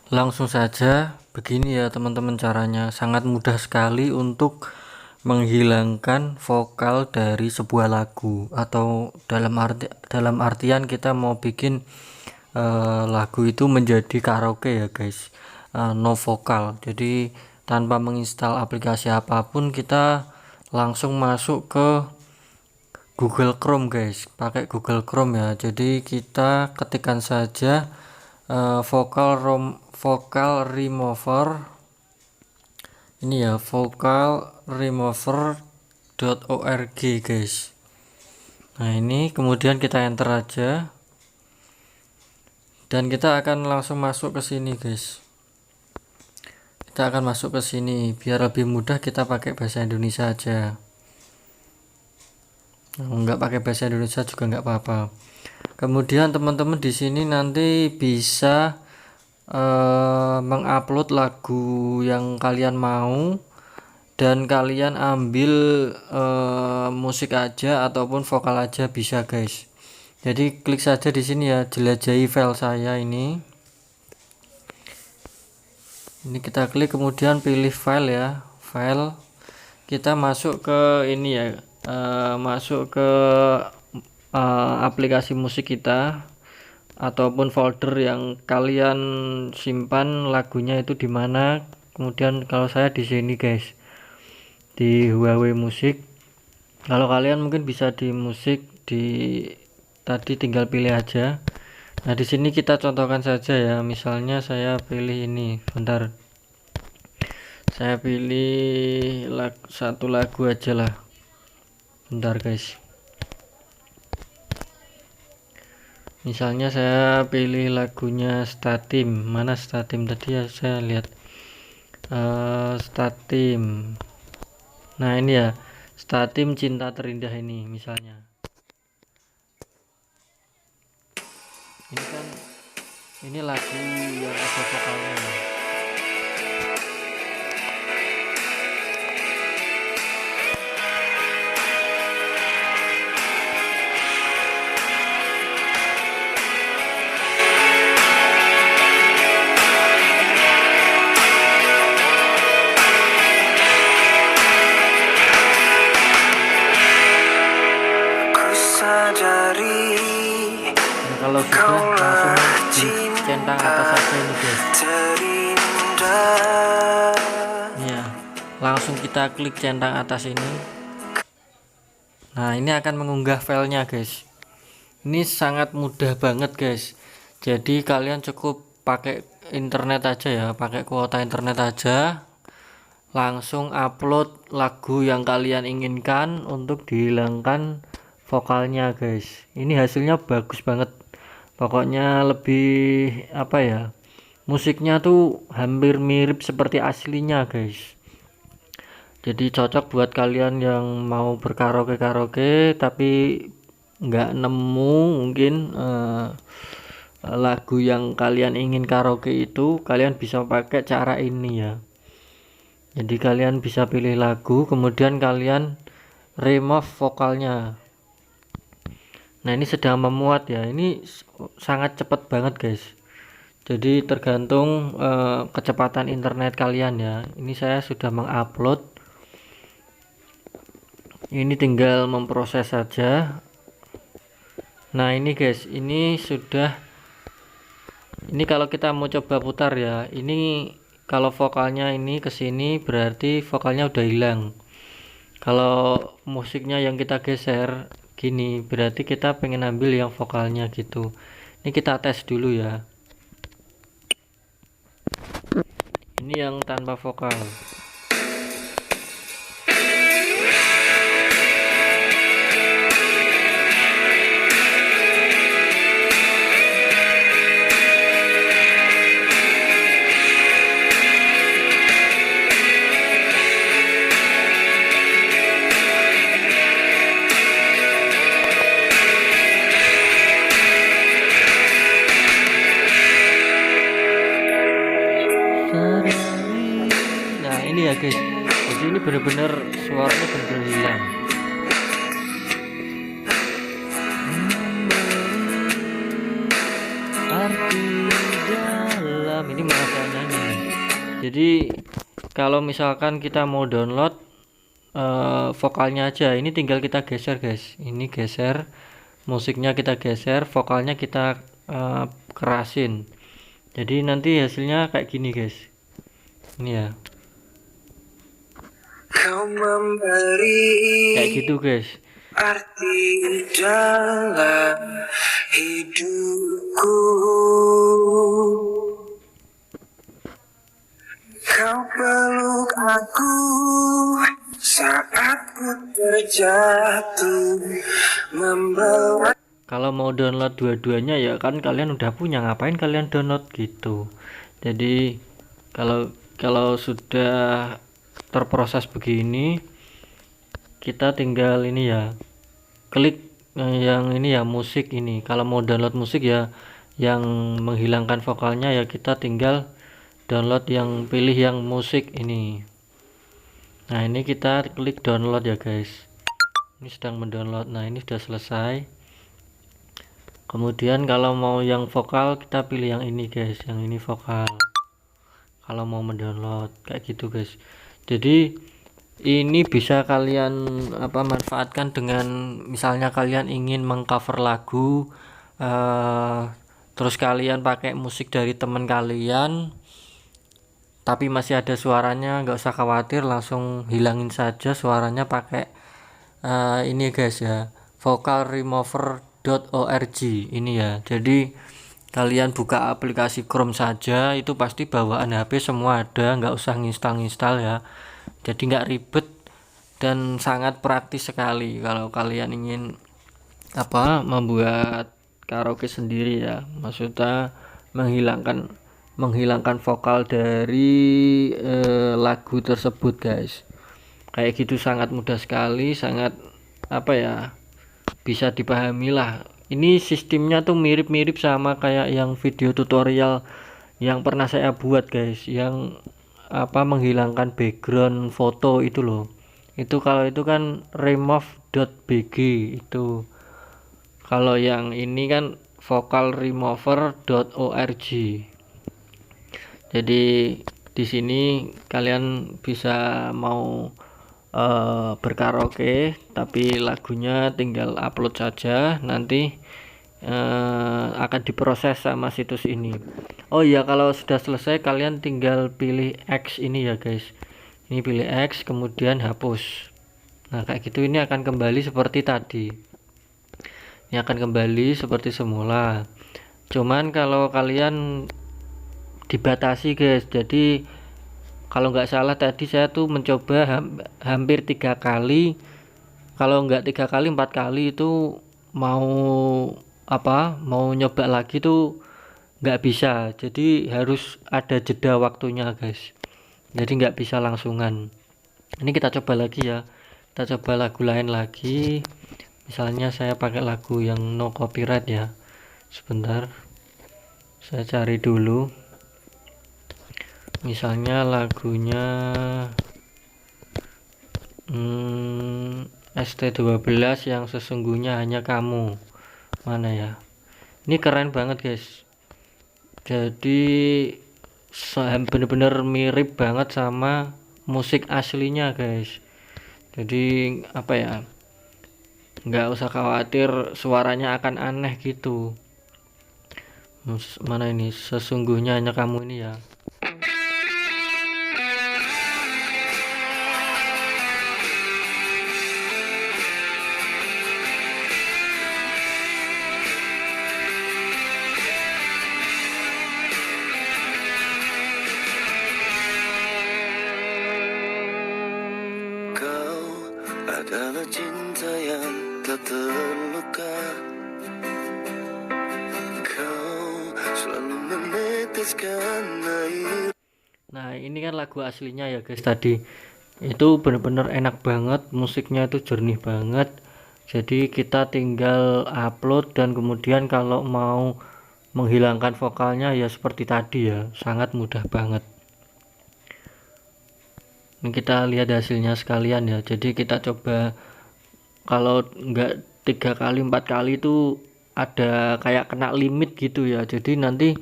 Langsung saja begini ya teman-teman, caranya sangat mudah sekali untuk menghilangkan vokal dari sebuah lagu, atau dalam artian kita mau bikin lagu itu menjadi karaoke ya guys, no vokal. Jadi tanpa menginstal aplikasi apapun, kita langsung masuk ke Google Chrome guys, pakai Google Chrome ya. Jadi kita ketikkan saja vocal remover ini ya, vocalremover.org guys. Nah ini kemudian kita enter aja dan kita akan langsung masuk ke sini guys. Kita akan masuk ke sini biar lebih mudah, kita pakai bahasa Indonesia aja. Nggak pakai bahasa Indonesia juga nggak apa-apa. Kemudian teman-teman di sini nanti bisa mengupload lagu yang kalian mau, dan kalian ambil musik aja ataupun vokal aja bisa guys. Jadi klik saja di sini ya, jelajahi file saya ini. Ini kita klik kemudian pilih file ya, file. Kita masuk ke ini ya, masuk ke aplikasi musik kita ataupun folder yang kalian simpan lagunya itu di mana. Kemudian kalau saya di sini guys, di Huawei Musik. Kalau kalian mungkin bisa di musik, di tadi tinggal pilih aja. Nah di sini kita contohkan saja ya, misalnya saya pilih ini, bentar, saya pilih satu lagu aja lah, bentar guys. Misalnya saya pilih lagunya Statim. Mana Statim tadi ya, saya lihat Statim. Nah ini ya, Statim Cinta Terindah ini misalnya. Ini kan, ini lagu yang ada vokalnya. Kalau sudah langsung centang atas saja ini guys. Ya, langsung kita klik centang atas ini. Nah ini akan mengunggah filenya guys. Ini sangat mudah banget guys. Jadi kalian cukup pakai internet aja ya, pakai kuota internet aja, langsung upload lagu yang kalian inginkan untuk dihilangkan vokalnya guys. Ini hasilnya bagus banget. Pokoknya lebih apa ya, musiknya tuh hampir mirip seperti aslinya guys. Jadi cocok buat kalian yang mau berkaraoke tapi nggak nemu mungkin lagu yang kalian ingin karaoke itu, kalian bisa pakai cara ini ya. Jadi kalian bisa pilih lagu, kemudian kalian remove vokalnya. Nah ini sedang memuat ya, ini sangat cepat banget guys. Jadi tergantung kecepatan internet kalian ya. Ini saya sudah mengupload, ini tinggal memproses saja. Nah ini guys, ini sudah, ini kalau kita mau coba putar ya, ini kalau vokalnya ini kesini berarti vokalnya udah hilang. Kalau musiknya yang kita geser gini berarti kita pengen ambil yang vokalnya gitu. Ini kita tes dulu ya, ini yang tanpa vokal. Nah ini ya guys, jadi ini benar-benar suaranya benar-benar hilang. Arti dalam ini malah saya nyanyi. Jadi kalau misalkan kita mau download vokalnya aja, ini tinggal kita geser guys, ini geser, musiknya kita geser, vokalnya kita kerasin, jadi nanti hasilnya kayak gini guys. Ini ya, kayak gitu guys. Arti dalam hidupku, kau peluk aku saat ku terjatuh, membawa. Kalau mau download dua-duanya ya kan kalian udah punya, ngapain kalian download gitu. Jadi kalau sudah terproses begini, kita tinggal ini ya, klik yang ini ya, musik ini. Kalau mau download musik ya yang menghilangkan vokalnya ya kita tinggal download yang, pilih yang musik ini. Nah ini kita klik download ya guys, ini sedang mendownload. Nah ini sudah selesai. Kemudian kalau mau yang vokal kita pilih yang ini guys, yang ini vokal. Kalau mau mendownload kayak gitu guys. Jadi ini bisa kalian manfaatkan dengan misalnya kalian ingin mengcover lagu, terus kalian pakai musik dari teman kalian tapi masih ada suaranya, nggak usah khawatir, langsung hilangin saja suaranya pakai ini guys ya, vocalremover.org ini ya. Jadi kalian buka aplikasi Chrome saja, itu pasti bawaan HP semua ada, nggak usah nginstal ya. Jadi nggak ribet dan sangat praktis sekali kalau kalian ingin membuat karaoke sendiri ya, maksudnya menghilangkan vokal dari lagu tersebut guys. Kayak gitu sangat mudah sekali, sangat bisa dipahami lah. Ini sistemnya tuh mirip-mirip sama kayak yang video tutorial yang pernah saya buat guys, yang menghilangkan background foto itu loh. Itu kalau itu kan remove.bg itu. Kalau yang ini kan vocalremover.org. Jadi di sini kalian bisa mau berkaraoke tapi lagunya tinggal upload saja, nanti akan diproses sama situs ini. Oh iya, kalau sudah selesai kalian tinggal pilih X ini ya guys, ini pilih X kemudian hapus. Nah kayak gitu, ini akan kembali seperti tadi, ini akan kembali seperti semula. Cuman kalau kalian dibatasi guys, jadi kalau nggak salah tadi saya tuh mencoba hampir 3 kali, kalau nggak 3 kali 4 kali itu mau nyoba lagi tuh nggak bisa, jadi harus ada jeda waktunya guys, jadi nggak bisa langsungan. Ini kita coba lagi ya, kita coba lagu lain lagi, misalnya saya pakai lagu yang no copyright ya. Sebentar, saya cari dulu. Misalnya lagunya ST12 yang sesungguhnya hanya kamu. Mana ya? Ini keren banget guys. Jadi bener-bener mirip banget sama musik aslinya guys. Jadi nggak usah khawatir suaranya akan aneh gitu. Mana ini, sesungguhnya hanya kamu ini ya. Adalah cinta yang tak terluka, kau selalu meneteskan air. Nah ini kan lagu aslinya ya guys, tadi itu bener-bener enak banget, musiknya itu jernih banget. Jadi kita tinggal upload dan kemudian kalau mau menghilangkan vokalnya ya seperti tadi ya, sangat mudah banget. Ini kita lihat hasilnya sekalian ya. Jadi kita coba, kalau enggak 3 kali 4 kali itu ada kayak kena limit gitu ya. Jadi nanti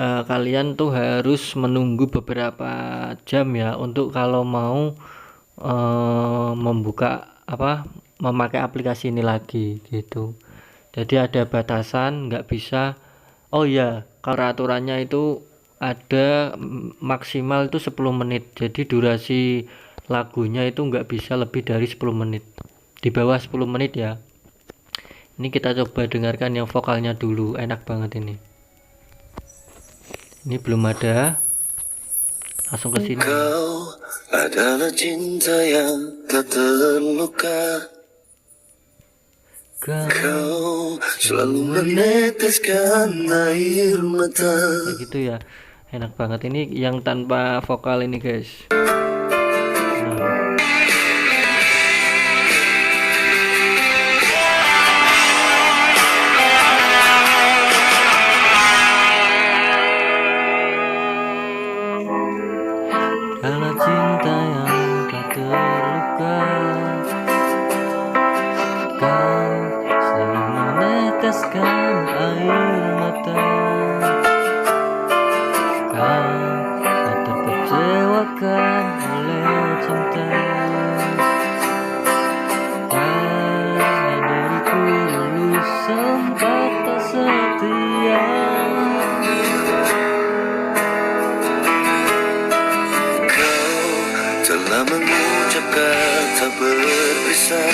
kalian tuh harus menunggu beberapa jam ya untuk kalau mau memakai aplikasi ini lagi gitu. Jadi ada batasan, nggak bisa. Oh ya, peraturannya itu ada maksimal itu 10 menit. Jadi durasi lagunya itu nggak bisa lebih dari 10 menit. Di bawah 10 menit ya. Ini kita coba dengarkan yang vokalnya dulu, enak banget ini. Ini belum ada. Langsung ke sini. Kau adalah cinta yang tak terluka. Kau selalu meneteskan air mata. Kayak gitu ya. Enak banget ini yang tanpa vokal ini, guys. Kalau cinta yang tak terluka, kau selalu meneteskan air mata. Kau tak terkecewakan oleh cinta, karena diriku dulu sempat tak setia. Telah mengucap kata berpisah.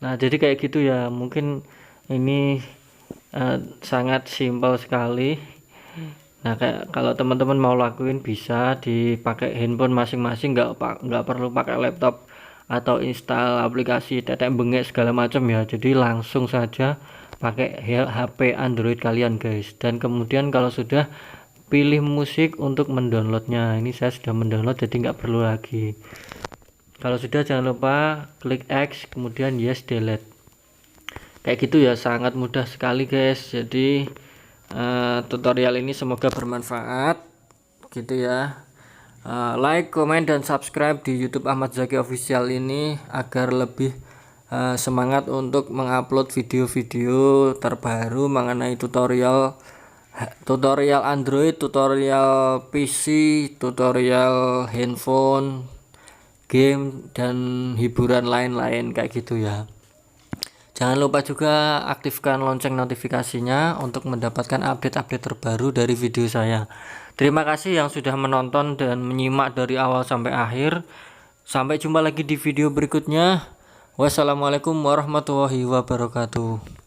Nah, jadi kayak gitu ya. Mungkin ini sangat simpel sekali. Nah, kayak kalau teman-teman mau lakuin bisa dipakai handphone masing-masing, nggak perlu pakai laptop atau install aplikasi tetek bengek segala macam ya. Jadi langsung saja pakai HP Android kalian, guys. Dan kemudian kalau sudah pilih musik untuk mendownloadnya. Ini saya sudah mendownload jadi nggak perlu lagi. Kalau sudah jangan lupa klik X kemudian yes delete. Kayak gitu ya, sangat mudah sekali, guys. Jadi tutorial ini semoga bermanfaat gitu ya. Like, comment, dan subscribe di YouTube Ahmad Zaki Official ini agar lebih semangat untuk mengupload video-video terbaru mengenai tutorial Android, tutorial PC, tutorial handphone, game, dan hiburan lain-lain kayak gitu ya. Jangan lupa juga aktifkan lonceng notifikasinya untuk mendapatkan update-update terbaru dari video saya. Terima kasih yang sudah menonton dan menyimak dari awal sampai akhir. Sampai jumpa lagi di video berikutnya. Wassalamualaikum warahmatullahi wabarakatuh.